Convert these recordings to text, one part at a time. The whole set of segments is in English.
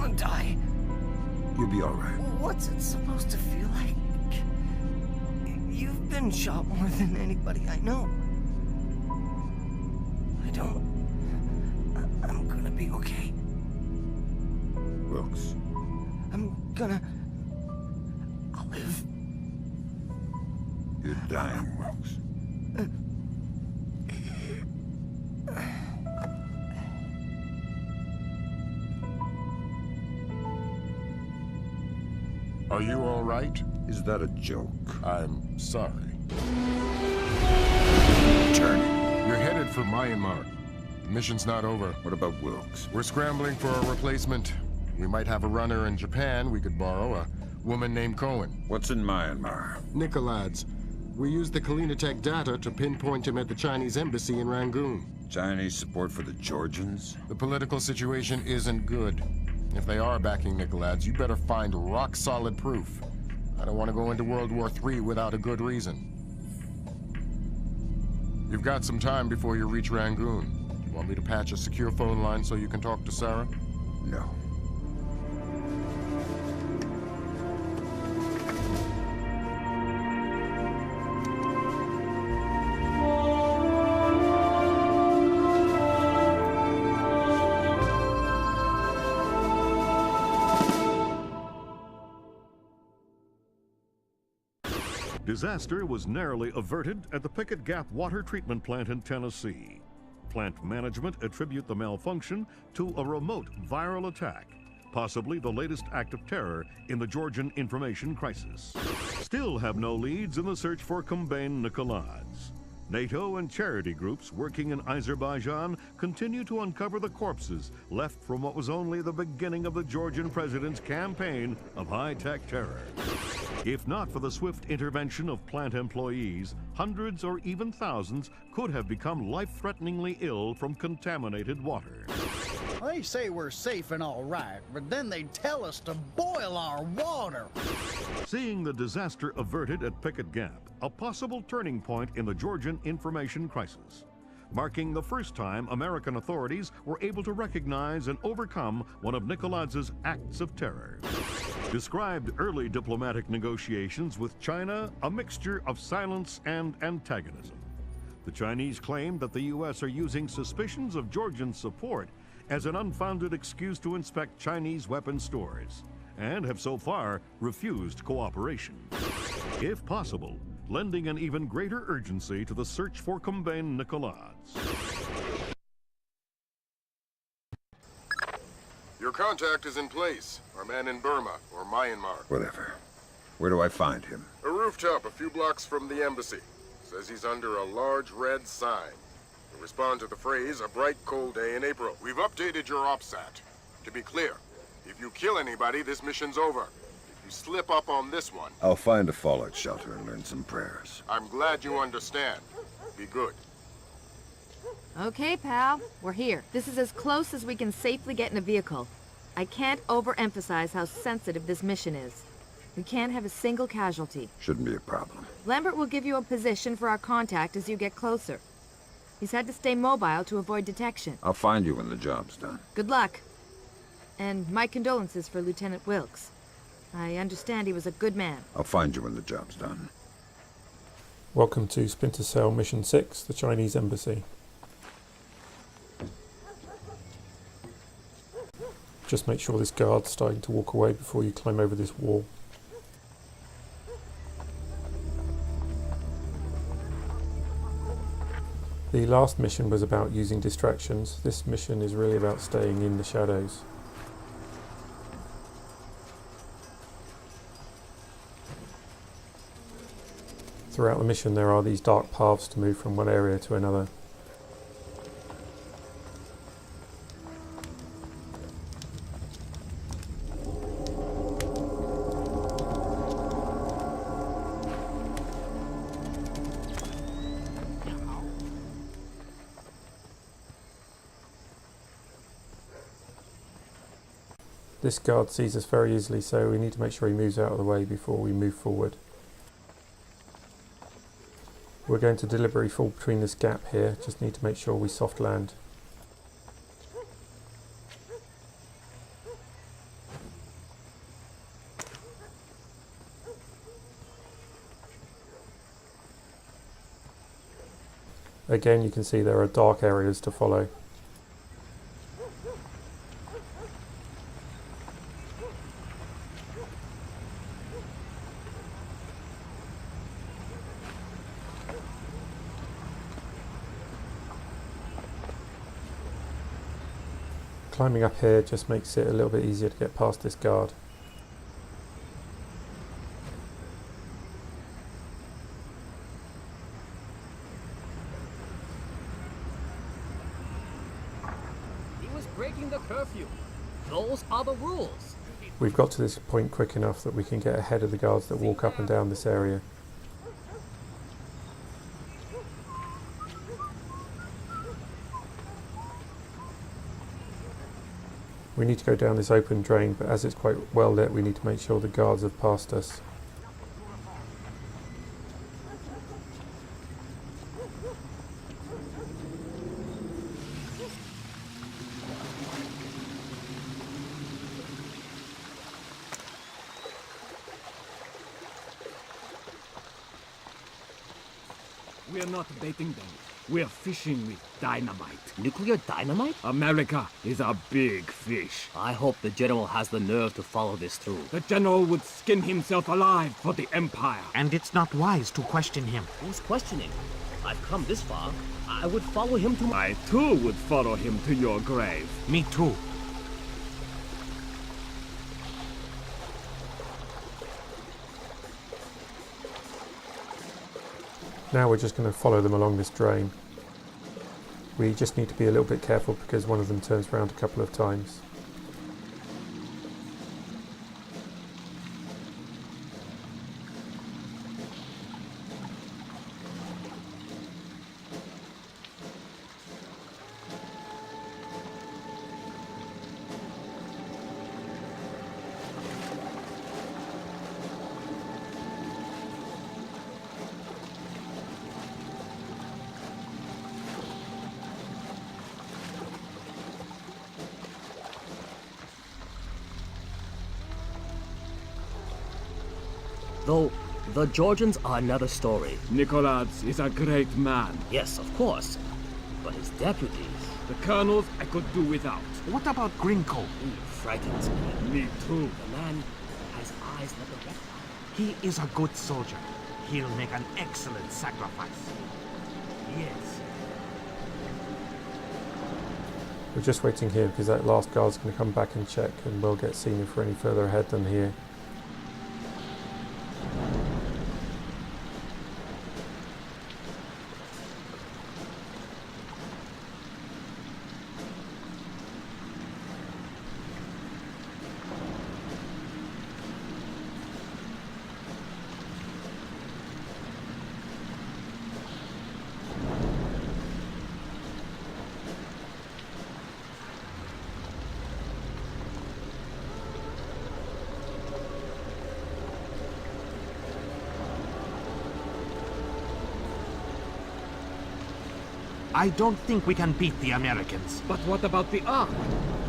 wanna die. You'll be alright. What's it supposed to feel like? You've been shot more than anybody I know. I'm gonna be okay. Wilkes. I'll live. You're dying, Wilkes. Are you all right? Is that a joke? I'm sorry. Turn. You're headed for Myanmar. The mission's not over. What about Wilkes? We're scrambling for a replacement. We might have a runner in Japan we could borrow, a woman named Cohen. What's in Myanmar? Nikolads. We used the Kalinatech data to pinpoint him at the Chinese embassy in Rangoon. Chinese support for the Georgians? The political situation isn't good. If they are backing Nikolads, you better find rock-solid proof. I don't want to go into World War III without a good reason. You've got some time before you reach Rangoon. Want me to patch a secure phone line so you can talk to Sarah? No. Disaster was narrowly averted at the Pickett Gap water treatment plant in Tennessee. Plant management attribute the malfunction to a remote viral attack, possibly the latest act of terror in the Georgian information crisis. Still have no leads in the search for Kumbain Nikolads. NATO and charity groups working in Azerbaijan continue to uncover the corpses left from what was only the beginning of the Georgian president's campaign of high-tech terror. If not for the swift intervention of plant employees, hundreds or even thousands could have become life-threateningly ill from contaminated water. They say we're safe and all right, but then they tell us to boil our water. Seeing the disaster averted at Pickett Gap, a possible turning point in the Georgian information crisis, marking the first time American authorities were able to recognize and overcome one of Nikolads' acts of terror. Described early diplomatic negotiations with China a mixture of silence and antagonism. The Chinese claimed that the U.S. are using suspicions of Georgian support as an unfounded excuse to inspect Chinese weapons stores, and have so far refused cooperation. If possible, lending an even greater urgency to the search for Kumbain Nikolads. Your contact is in place. Our man in Burma, or Myanmar. Whatever. Where do I find him? A rooftop a few blocks from the embassy. Says he's under a large red sign. To respond to the phrase, a bright cold day in April. We've updated your OPSAT. To be clear, if you kill anybody, this mission's over. If you slip up on this one... I'll find a fallout shelter and learn some prayers. I'm glad you understand. Be good. Okay, pal. We're here. This is as close as we can safely get in a vehicle. I can't overemphasize how sensitive this mission is. We can't have a single casualty. Shouldn't be a problem. Lambert will give you a position for our contact as you get closer. He's had to stay mobile to avoid detection. I'll find you when the job's done. Good luck. And my condolences for Lieutenant Wilkes. I understand he was a good man. I'll find you when the job's done. Welcome to Splinter Cell Mission 6, the Chinese Embassy. Just make sure this guard's starting to walk away before you climb over this wall. The last mission was about using distractions. This mission is really about staying in the shadows. Throughout the mission there are these dark paths to move from one area to another. This guard sees us very easily, so we need to make sure he moves out of the way before we move forward. We're going to deliberately fall between this gap here, just need to make sure we soft land. Again, you can see there are dark areas to follow. Climbing up here just makes it a little bit easier to get past this guard. He was breaking the curfew. Those are the rules. We've got to this point quick enough that we can get ahead of the guards that walk up and down this area. We need to go down this open drain, but as it's quite well lit, we need to make sure the guards have passed us. We're not baiting them. We're fishing with dynamite. Nuclear dynamite? America is a big fish. I hope the general has the nerve to follow this through. The general would skin himself alive for the Empire. And it's not wise to question him. Who's questioning? I've come this far. I would follow him to I too would follow him to your grave. Me too. Now we're just going to follow them along this drain. We just need to be a little bit careful because one of them turns around a couple of times. Though, the Georgians are another story. Nicholas is a great man. Yes, of course. But his deputies... The colonels I could do without. What about Grinko? He frightens me. Me too. The man has eyes like a reptile. He is a good soldier. He'll make an excellent sacrifice. Yes. We're just waiting here because that last guard's going to come back and check, and we'll get seen if we're any further ahead than here. I don't think we can beat the Americans. But what about the Ark?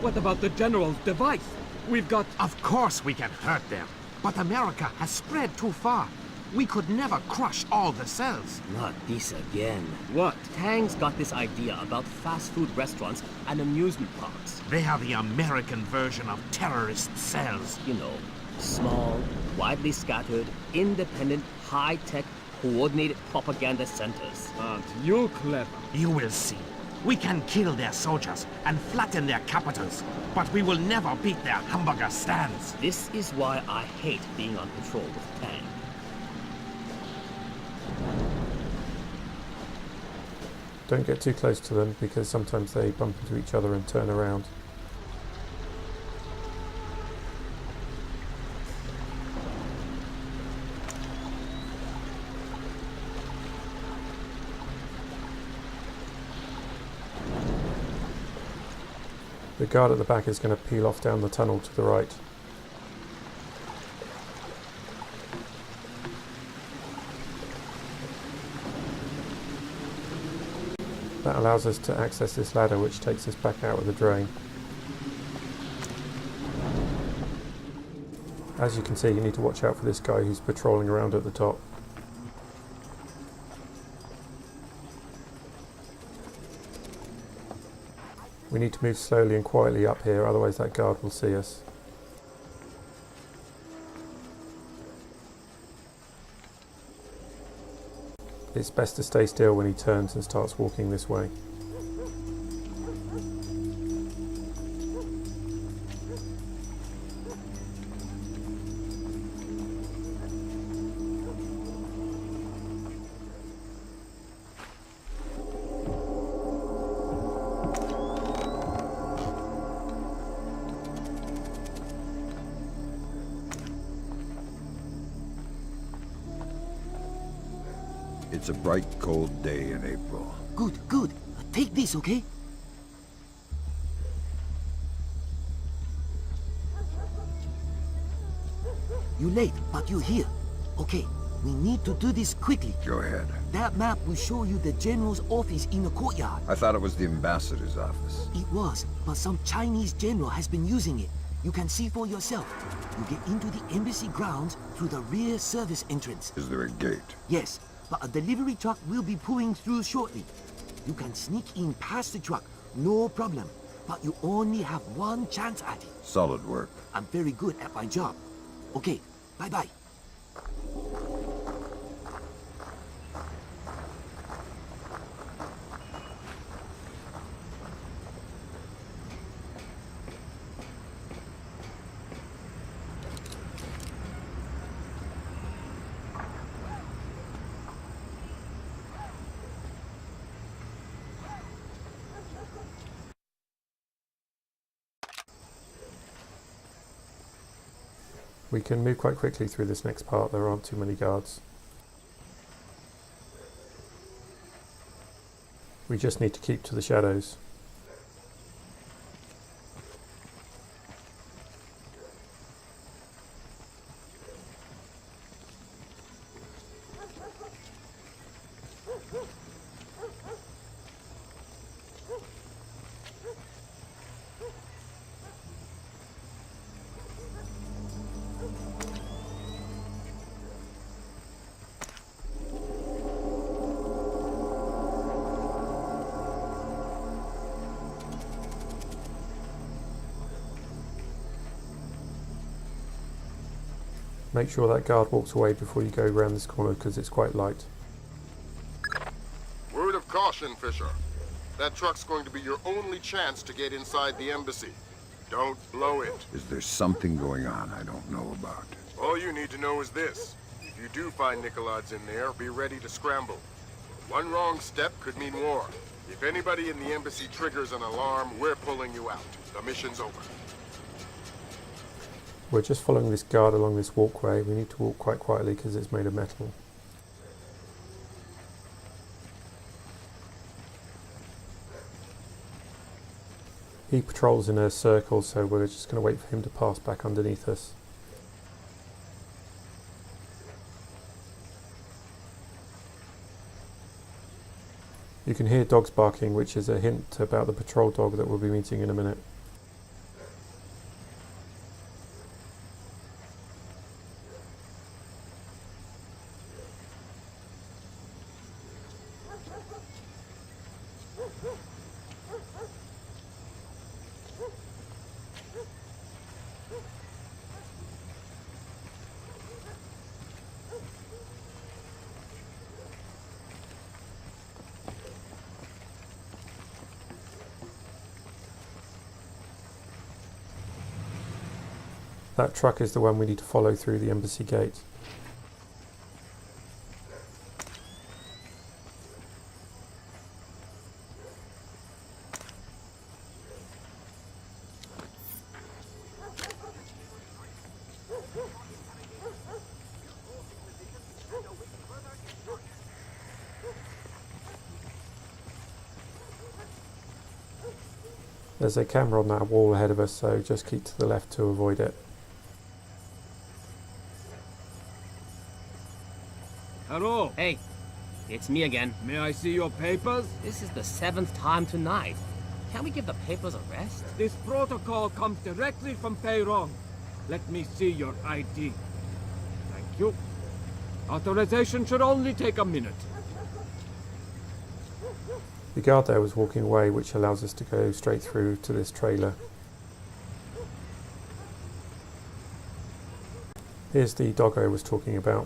What about the general's device? We've got... Of course we can hurt them. But America has spread too far. We could never crush all the cells. Not this again. What? Tang's got this idea about fast food restaurants and amusement parks. They are the American version of terrorist cells. You know, small, widely scattered, independent, high-tech, coordinated propaganda centers. Aren't you clever? You will see. We can kill their soldiers and flatten their capitals, but we will never beat their hamburger stands. This is why I hate being on patrol with Tang. Don't get too close to them because sometimes they bump into each other and turn around. The guard at the back is going to peel off down the tunnel to the right. That allows us to access this ladder which takes us back out of the drain. As you can see, you need to watch out for this guy who's patrolling around at the top. We need to move slowly and quietly up here, otherwise that guard will see us. It's best to stay still when he turns and starts walking this way. It's a bright, cold day in April. Good, good. Take this, okay? You're late, but you're here. Okay, we need to do this quickly. Go ahead. That map will show you the general's office in the courtyard. I thought it was the ambassador's office. It was, but some Chinese general has been using it. You can see for yourself. You get into the embassy grounds through the rear service entrance. Is there a gate? Yes, but a delivery truck will be pulling through shortly. You can sneak in past the truck, no problem. But you only have one chance at it. Solid work. I'm very good at my job. Okay, bye-bye. We can move quite quickly through this next part, there aren't too many guards. We just need to keep to the shadows. Make sure that guard walks away before you go around this corner because it's quite light. Word of caution, Fisher. That truck's going to be your only chance to get inside the embassy. Don't blow it. Is there something going on I don't know about? All you need to know is this. If you do find Nikolai's in there, be ready to scramble. One wrong step could mean war. If anybody in the embassy triggers an alarm, we're pulling you out. The mission's over. We're just following this guard along this walkway. We need to walk quite quietly because it's made of metal. He patrols in a circle, so we're just going to wait for him to pass back underneath us. You can hear dogs barking, which is a hint about the patrol dog that we'll be meeting in a minute. That truck is the one we need to follow through the embassy gate. There's a camera on that wall ahead of us, so just keep to the left to avoid it. Hello. Hey, it's me again. May I see your papers? This is the 7th time tonight. Can't we give the papers a rest? This protocol comes directly from Peirong. Let me see your ID. Thank you. Authorization should only take a minute. The guard there was walking away, which allows us to go straight through to this trailer. Here's the doggo I was talking about.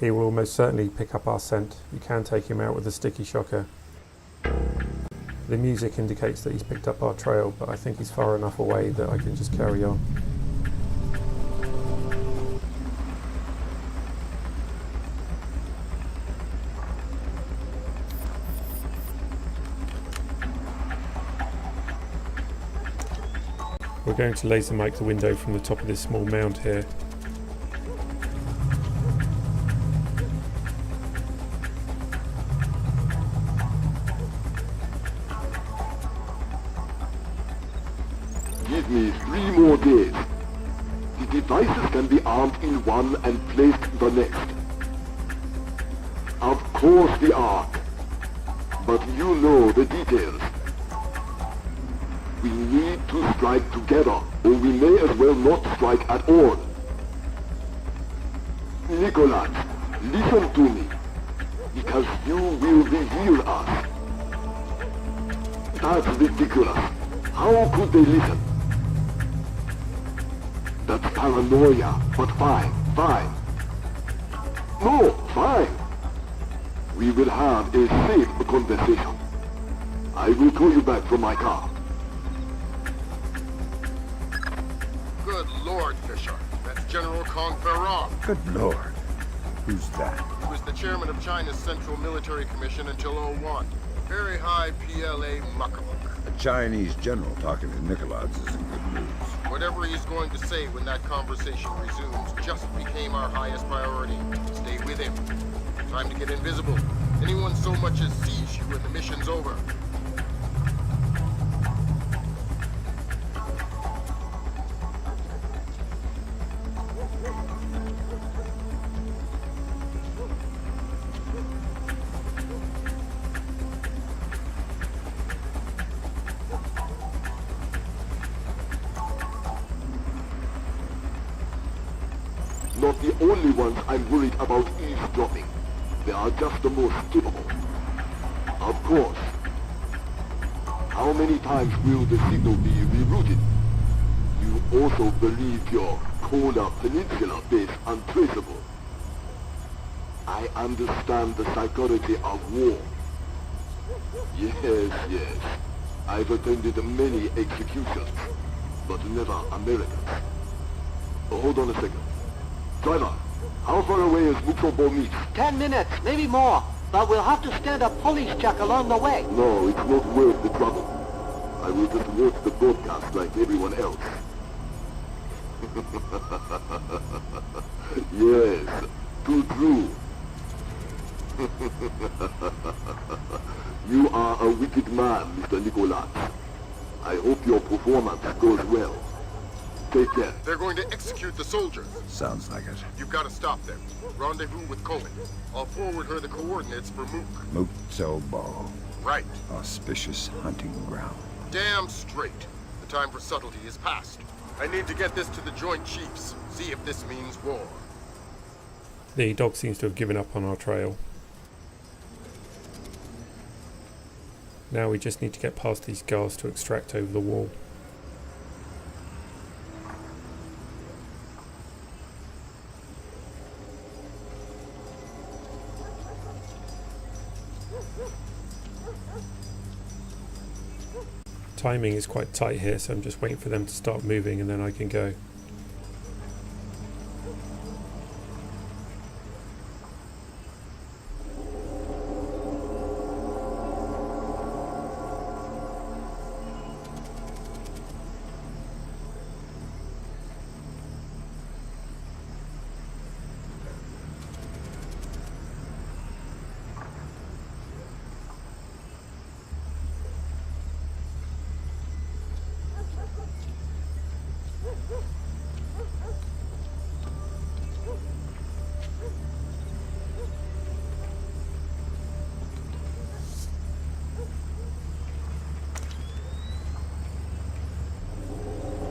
He will most certainly pick up our scent. You can take him out with a sticky shocker. The music indicates that he's picked up our trail, but I think he's far enough away that I can just carry on. We're going to laser mic the window from the top of this small mound here. Give me 3 more days. The devices can be armed in one and placed the next. Of course the Ark. But you know the details. We need to strike together, or we may as well not strike at all. Nicholas, listen to me, because you will reveal us. That's ridiculous. How could they listen? That's paranoia, but fine. No, fine. We will have a safe conversation. I will call you back from my car. Good Lord, Fisher. That's General Conferon. Good Lord. Who's that? He was the chairman of China's Central Military Commission until '01. Very high PLA muckamuck. A Chinese general talking to Nicholas isn't good news. Whatever he's going to say when that conversation resumes just became our highest priority. Stay with him. Time to get invisible. Anyone so much as sees you and the mission's over. Not the only ones I'm worried about eavesdropping. They are just the most capable. Of course. How many times will the signal be rerouted? You also believe your Kola Peninsula base untraceable. I understand the psychology of war. Yes. I've attended many executions, but never Americans. Hold on a second. Driver, how far away is Mukhobo meet? 10 minutes, maybe more. But we'll have to stand a police check along the way. No, it's not worth the trouble. I will just watch the broadcast like everyone else. Yes, too true. You are a wicked man, Mr. Nicholas. I hope your performance goes well. Take care. They're going to execute the soldiers. Sounds like it. You've got to stop them. Rendezvous with Coleman. I'll forward her the coordinates for Mook. Mukhobo. Right. Auspicious hunting ground. Damn straight. The time for subtlety is past. I need to get this to the Joint Chiefs. See if this means war. The dog seems to have given up on our trail. Now we just need to get past these guards to extract over the wall. Timing is quite tight here, so I'm just waiting for them to start moving and then I can go.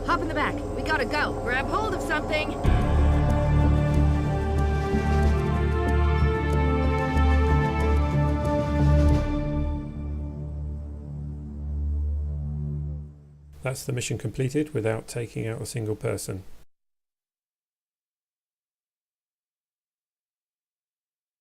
Hop in the back. We gotta go. Grab hold of something. That's the mission completed without taking out a single person.